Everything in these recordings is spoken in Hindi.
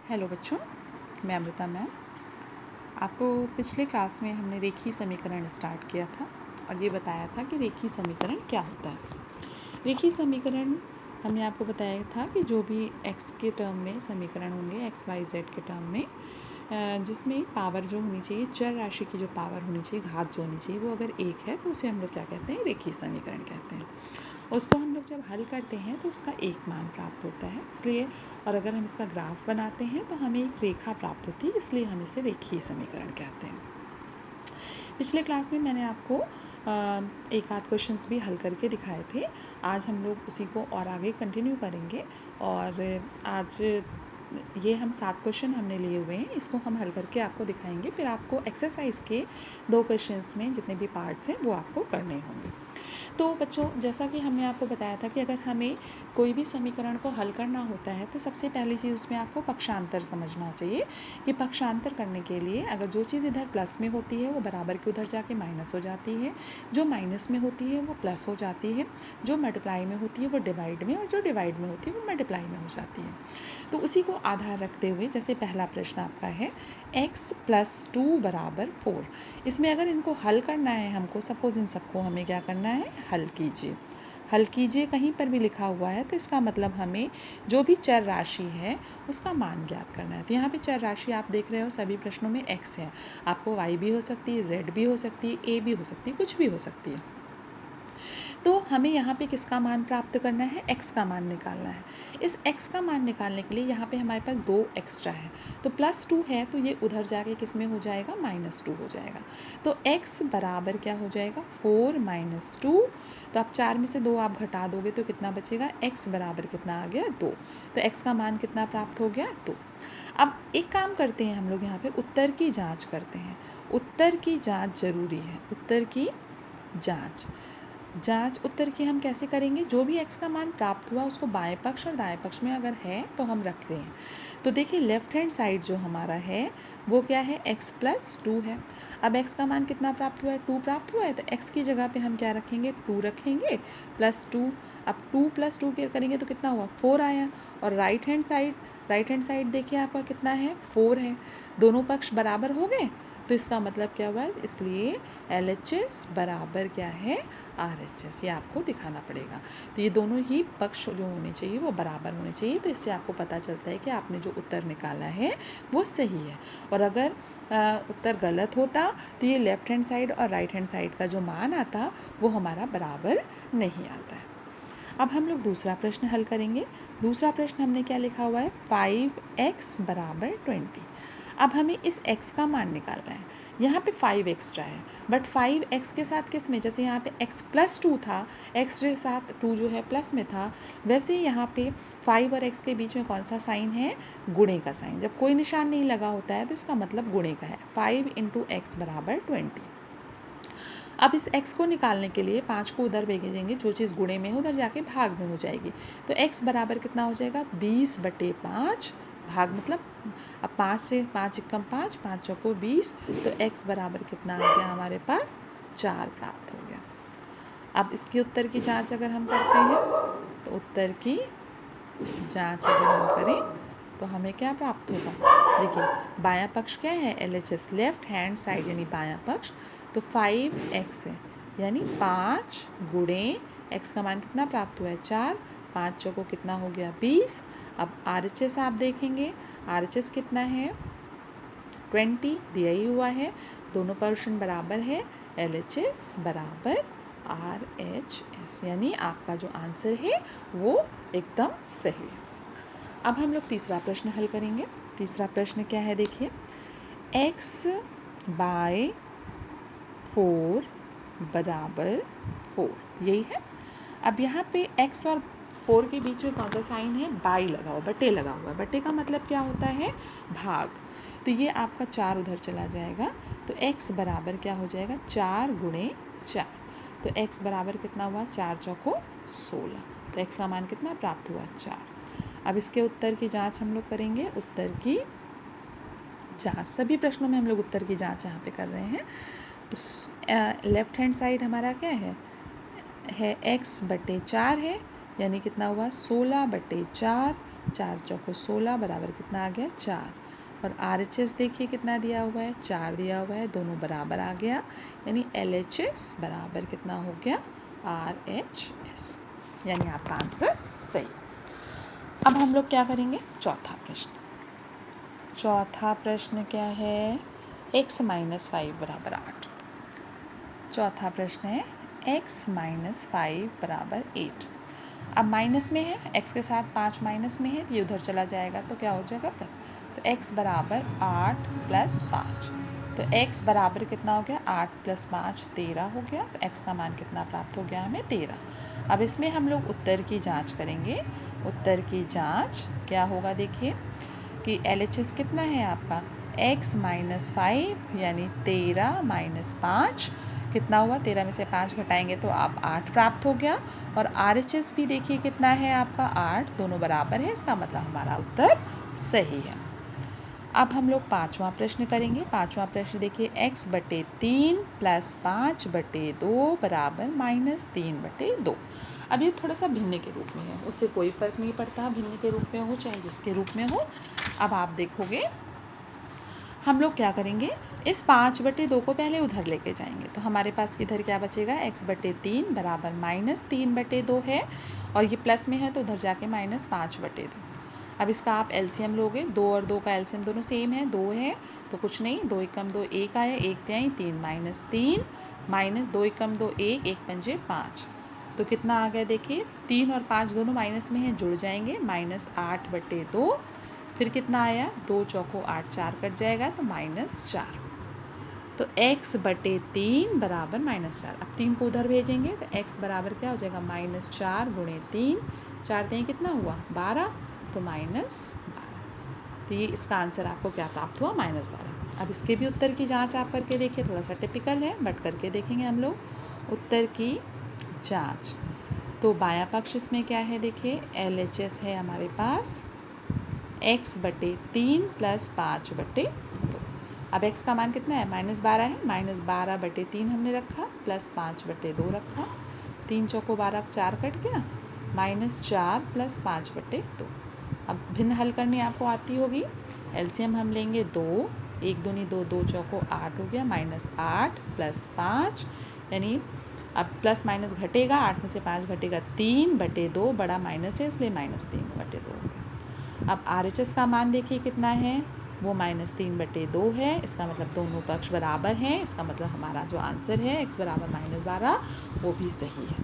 हेलो बच्चों, मैं अमृता मैम। आपको पिछले क्लास में हमने रेखीय समीकरण स्टार्ट किया था और ये बताया था कि रेखीय समीकरण क्या होता है। रेखीय समीकरण हमने आपको बताया था कि जो भी x के टर्म में समीकरण होंगे, x y z के टर्म में, जिसमें पावर जो होनी चाहिए, चर राशि की जो पावर होनी चाहिए, घात जो होनी चाहिए, वो अगर 1 है तो उसे हम लोग क्या कहते हैं, रेखीय समीकरण कहते हैं। उसको हम लोग जब हल करते हैं तो उसका एक मान प्राप्त होता है, इसलिए, और अगर हम इसका ग्राफ बनाते हैं तो हमें एक रेखा प्राप्त होती है, इसलिए हम इसे रेखीय समीकरण कहते हैं। पिछले क्लास में मैंने आपको एक आध क्वेश्चंस भी हल करके दिखाए थे। आज हम लोग उसी को और आगे कंटिन्यू करेंगे और आज ये हम 7 क्वेश्चन हमने लिए हुए हैं, इसको हम हल करके आपको दिखाएंगे। फिर आपको एक्सरसाइज के 2 क्वेश्चंस में जितने भी पार्ट्स हैं वो आपको करने होंगे। तो बच्चों, जैसा कि हमने आपको बताया था कि अगर हमें कोई भी समीकरण को हल करना होता है तो सबसे पहली चीज़ उसमें आपको पक्षांतर समझना चाहिए कि पक्षांतर करने के लिए अगर जो चीज़ इधर प्लस में होती है वो बराबर के उधर जाके माइनस हो जाती है, जो माइनस में होती है वो प्लस हो जाती है, जो मल्टीप्लाई में होती है वो डिवाइड में, और जो डिवाइड में होती है वो मल्टीप्लाई में हो जाती है। तो उसी को आधार रखते हुए जैसे पहला प्रश्न आपका है x + 2 = 4। इसमें अगर इनको हल करना है हमको, सपोज इन सबको हमें क्या करना है, हल कीजिए। हल कीजिए कहीं पर भी लिखा हुआ है तो इसका मतलब हमें जो भी चर राशि है उसका मान ज्ञात करना है। तो यहाँ पे चर राशि आप देख रहे हो सभी प्रश्नों में x है, आपको y भी हो सकती है, z भी हो सकती है, a भी हो सकती है, कुछ भी हो सकती है। तो हमें यहाँ पे किसका मान प्राप्त करना है, x का मान निकालना है। इस x का मान निकालने के लिए यहाँ पे हमारे पास 2 एक्स्ट्रा है, तो +2 है तो ये उधर जाके किस में हो जाएगा, -2 हो जाएगा। तो x बराबर क्या हो जाएगा, 4 - 2। तो अब 4 में से 2 आप घटा दोगे तो कितना बचेगा, x बराबर कितना आ गया, 2। तो x का मान कितना प्राप्त हो गया, 2। अब एक काम करते हैं हम लोग यहाँ पे उत्तर की जाँच करते हैं। उत्तर की जाँच ज़रूरी है, उत्तर की जाँच उत्तर की हम कैसे करेंगे, जो भी x का मान प्राप्त हुआ उसको बाएं पक्ष और दाएं पक्ष में अगर है तो हम रखते हैं। तो देखिए लेफ्ट हैंड साइड जो हमारा है वो क्या है, x + 2 है। अब x का मान कितना प्राप्त हुआ है, 2 प्राप्त हुआ है, तो x की जगह पे हम क्या रखेंगे, 2 रखेंगे +2। अब 2 + 2 के करेंगे तो कितना हुआ, 4 आया। और राइट हैंड साइड देखिए आपका कितना है, 4 है। दोनों पक्ष बराबर हो गए तो इसका मतलब क्या हुआ, इसलिए LHS बराबर क्या है, RHS। ये आपको दिखाना पड़ेगा। तो ये दोनों ही पक्ष जो होने चाहिए वो बराबर होने चाहिए। तो इससे आपको पता चलता है कि आपने जो उत्तर निकाला है वो सही है। और अगर उत्तर गलत होता तो ये लेफ्ट हैंड साइड और राइट हैंड साइड का जो मान आता वो हमारा बराबर नहीं आता है। अब हम लोग दूसरा प्रश्न हल करेंगे। दूसरा प्रश्न हमने क्या लिखा हुआ है, 5x = 20। अब हमें इस x का मान निकालना है। यहाँ पे 5 एक्स्ट्रा है, बट 5x के साथ किस में, जैसे यहाँ पे x + 2 था, x के साथ 2 जो है प्लस में था, वैसे यहाँ पे 5 और x के बीच में कौन सा साइन है, गुणे का साइन। जब कोई निशान नहीं लगा होता है तो इसका मतलब गुणे का है। 5 × x = 20। अब इस x को निकालने के लिए 5 को उधर भेजेंगे, जो चीज़ गुणे में है उधर जाके भाग में हो जाएगी। तो x बराबर कितना हो जाएगा, 20/5। भाग मतलब अब 5 से 5 × 5, 5 चौको 20, तो x बराबर कितना आ गया हमारे पास, 4 प्राप्त हो गया। अब इसके उत्तर की जांच अगर हम करते हैं तो उत्तर की जांच अगर हम करें तो हमें क्या प्राप्त होगा, देखिए बायां पक्ष क्या है, LHS लेफ्ट हैंड साइड यानी बायां पक्ष, तो 5x है, यानी 5 × x का मान कितना प्राप्त हुआ है, 4। 5 चौको कितना हो गया, 20। अब RHS आप देखेंगे, RHS कितना है, 20 दिया ही हुआ है, दोनों पर्सन बराबर है, LHS बराबर RHS, यानी आपका जो आंसर है वो एकदम सही है। अब हम लोग तीसरा प्रश्न हल करेंगे। तीसरा प्रश्न क्या है, देखिए x/4 = 4, यही है। अब यहाँ पे x और 4 के बीच में कौन सा साइन है, बाई लगा हुआ, बटे लगा हुआ है। बटे का मतलब क्या होता है, भाग। तो ये आपका 4 उधर चला जाएगा, तो x बराबर क्या हो जाएगा, 4 × 4। तो x बराबर कितना हुआ, 4 चौको 16। तो x का मान कितना प्राप्त हुआ, 4। अब इसके उत्तर की जांच हम लोग करेंगे। उत्तर की जांच, सभी प्रश्नों में हम लोग उत्तर की जांच यहाँ पे कर रहे हैं। तो लेफ्ट हैंड साइड हमारा क्या है x/4 है, यानी कितना हुआ, 16/4 4 चौको 16 बराबर कितना आ गया 4। और RHS देखिए कितना दिया हुआ है 4 दिया हुआ है, दोनों बराबर आ गया, यानी LHS बराबर कितना हो गया RHS, यानी आपका आंसर सही है। अब हम लोग क्या करेंगे चौथा प्रश्न। चौथा प्रश्न क्या है x - 5 बराबर 8। चौथा प्रश्न है x - 5 बराबर 8। अब माइनस में है, x के साथ 5 माइनस में है, तो ये उधर चला जाएगा तो क्या हो जाएगा प्लस। तो x बराबर 8 + 5, तो x बराबर कितना हो गया 8 + 5 13 हो गया। तो x का मान कितना प्राप्त हो गया हमें 13। अब इसमें हम लोग उत्तर की जांच करेंगे। उत्तर की जांच क्या होगा देखिए कि LHS कितना है आपका x - 5 यानी 13 - 5 कितना हुआ, 13 में से 5 घटाएंगे तो आप 8 प्राप्त हो गया। और RHS भी देखिए कितना है आपका 8, दोनों बराबर है, इसका मतलब हमारा उत्तर सही है। अब हम लोग पाँचवा प्रश्न करेंगे। पाँचवा प्रश्न देखिए x/3 + 5/2 बराबर -3/2। अब ये थोड़ा सा भिन्न के रूप में है, उससे कोई फ़र्क नहीं पड़ता भिन्न के रूप में हो चाहे जिसके रूप में हो। अब आप देखोगे हम लोग क्या करेंगे, इस 5/2 को पहले उधर लेके जाएंगे, तो हमारे पास इधर क्या बचेगा x/3 बराबर -3/2 है, और ये प्लस में है तो उधर जाके -5/2। अब इसका आप एलसीएम लोगे, 2 और 2 का एलसीएम दोनों सेम है, 2 है तो कुछ नहीं, 2 एकम 2 1 आया, 1 तिहाई 3 -3 माइनस 2 एकम 2 1 1 पंजे 5, तो कितना आ गया देखिए 3 और 5 दोनों माइनस में हैं, जुड़ जाएंगे -8/2। फिर कितना आया 2 चौको 8 4 कट जाएगा तो -4। तो x/3 बराबर -4। अब 3 को उधर भेजेंगे तो x बराबर क्या हो जाएगा -4 × 3, 4 3 कितना हुआ 12, तो -12। तो ये इसका आंसर आपको क्या प्राप्त हुआ -12। अब इसके भी उत्तर की जांच आप करके देखिए, थोड़ा सा टिपिकल है बट करके देखेंगे हम लोग उत्तर की जांच। तो बायां पक्ष इसमें क्या है देखिए LHS है हमारे पास x/3 + 5/2। अब x का मान कितना है -12 है, -12/3 हमने रखा प्लस 5/2 रखा, 3 चौको 12 4 कट गया, -4 + 5/2। अब भिन्न हल करनी आपको आती होगी। एलसीएम हम लेंगे 2, 1 दूनी 2, 2 चौको 8 हो गया, -8 + 5, यानी अब प्लस माइनस घटेगा, 8 में से 5 घटेगा 3/2, बड़ा माइनस है इसलिए -3/2 हो गया। अब RHS का मान देखिए कितना है, वो -3/2 है, इसका मतलब दोनों पक्ष बराबर हैं, इसका मतलब हमारा जो आंसर है x बराबर -12 वो भी सही है।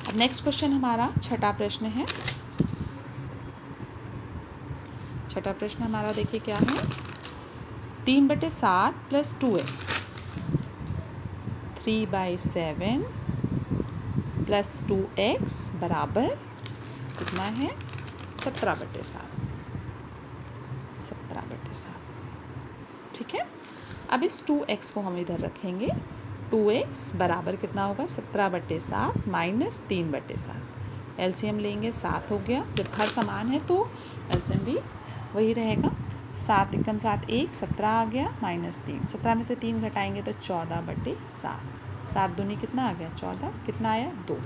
अब नेक्स्ट क्वेश्चन हमारा छठा प्रश्न है। छठा प्रश्न हमारा देखिए क्या है 3/7 + 2x 3/7 + 2x बराबर कितना है 17/7। 17/7 ठीक है। अब इस 2x को हम इधर रखेंगे, 2x बराबर कितना होगा 17/7 - 3/7। एलसीएम लेंगे 7 हो गया, जब हर समान है तो एलसीएम भी वही रहेगा, 7 एकम 7 1 17 आ गया -3, 17 में से 3 घटाएंगे तो 14/7, 7 दूनी कितना आ गया 14, कितना आया 2,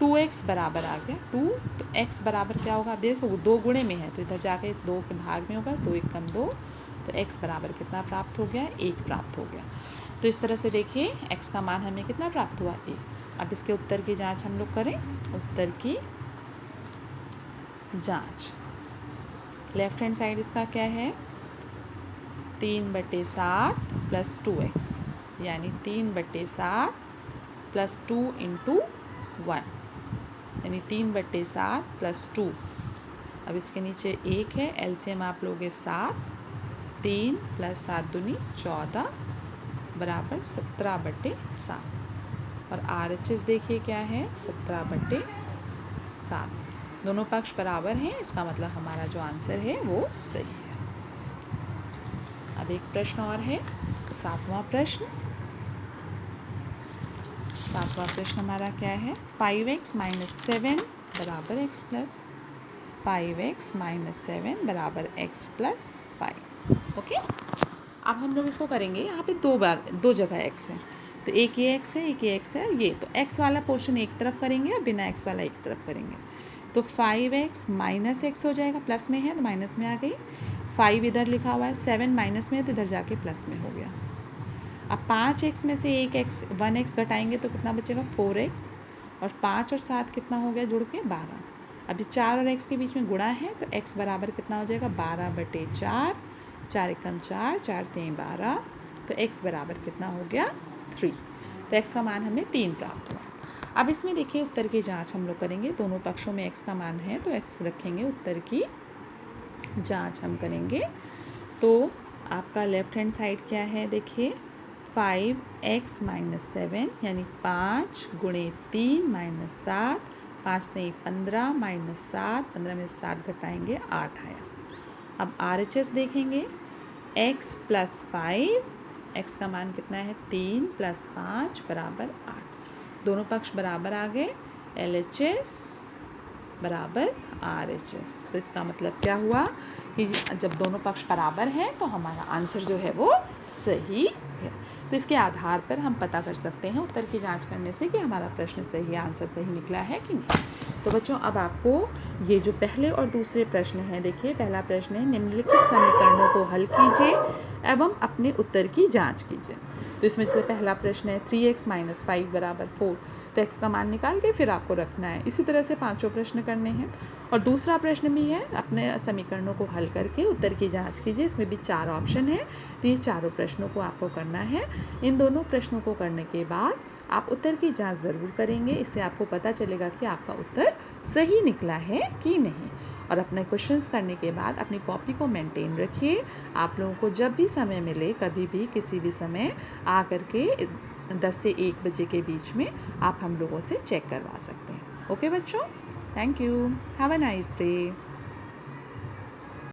2x बराबर आ गया 2, तो x बराबर क्या होगा, देखो वो 2 गुणे में है तो इधर जाके 2 के भाग में होगा, 2 एकम 2, तो x बराबर कितना प्राप्त हो गया 1 प्राप्त हो गया। तो इस तरह से देखिए x का मान हमें कितना प्राप्त हुआ 1। अब इसके उत्तर की जांच हम लोग करें। उत्तर की जांच लेफ्ट हैंड साइड इसका क्या है 3/7 + 2x, यानी 3/7 + 2 × 1, यानी 3/7 + 2। अब इसके नीचे 1 है, एलसीएम आप लोगे 7, 3 + 7 दूनी 14 बराबर 17/7। और RHS देखिए क्या है 17/7, दोनों पक्ष बराबर हैं, इसका मतलब हमारा जो आंसर है वो सही है। अब एक प्रश्न और है, सातवां प्रश्न। सातवां प्रश्न हमारा क्या है 5x - 7 बराबर x + 5x - 7 बराबर x + 5। ओके। अब हम लोग इसको करेंगे, यहाँ पे दो जगह x है, तो एक ये x है एक ये x है, ये तो x वाला पोर्शन एक तरफ करेंगे और बिना x वाला एक तरफ करेंगे। तो 5x माइनस एक्स हो जाएगा, प्लस में है तो माइनस में आ गई, 5 इधर लिखा हुआ है, 7 माइनस में है तो इधर जाके प्लस में हो गया। अब 5x में से 1x घटाएंगे तो कितना बचेगा 4x, और 5 और 7 कितना हो गया जुड़ के 12। अभी 4 और x के बीच में गुणा है तो x बराबर कितना हो जाएगा 12/4, 4 एकम 4, 4 3 12, तो x बराबर कितना हो गया 3। तो x का मान हमें 3 प्राप्त हुआ। अब इसमें देखिए उत्तर की जांच हम लोग करेंगे, दोनों पक्षों में x का मान है तो x रखेंगे, उत्तर की जांच हम करेंगे। तो आपका लेफ्ट हैंड साइड क्या है देखिए 5x माइनस 7 यानी 5 गुणे 3 माइनस 7, 5 नहीं 15 माइनस 7, 15 में 7 घटाएंगे 8 आया। अब RHS देखेंगे x प्लस 5, x का मान कितना है 3 प्लस 5 बराबर 8, दोनों पक्ष बराबर आ गए, LHS बराबर RHS। तो इसका मतलब क्या हुआ कि जब दोनों पक्ष बराबर हैं तो हमारा आंसर जो है वो सही है। तो इसके आधार पर हम पता कर सकते हैं उत्तर की जांच करने से कि हमारा प्रश्न सही, आंसर सही निकला है कि नहीं। तो बच्चों अब आपको ये जो पहले और दूसरे प्रश्न हैं, देखिए पहला प्रश्न है निम्नलिखित समीकरणों को हल कीजिए एवं अपने उत्तर की जांच कीजिए। तो इसमें से पहला प्रश्न है 3x माइनस 5 बराबर 4, तो x का मान निकाल के फिर आपको रखना है। इसी तरह से पांचों प्रश्न करने हैं। और दूसरा प्रश्न भी है अपने समीकरणों को हल करके उत्तर की जांच कीजिए, इसमें भी 4 ऑप्शन है, तो ये चारों प्रश्नों को आपको करना है। इन दोनों प्रश्नों को करने के बाद आप उत्तर की जांच ज़रूर करेंगे, इससे आपको पता चलेगा कि आपका उत्तर सही निकला है कि नहीं। और अपने क्वेश्चंस करने के बाद अपनी कॉपी को मेंटेन रखिए। आप लोगों को जब भी समय मिले, कभी भी किसी भी समय आ करके 10 से 1 बजे के बीच में आप हम लोगों से चेक करवा सकते हैं। ओके बच्चों, thank you, have a nice day.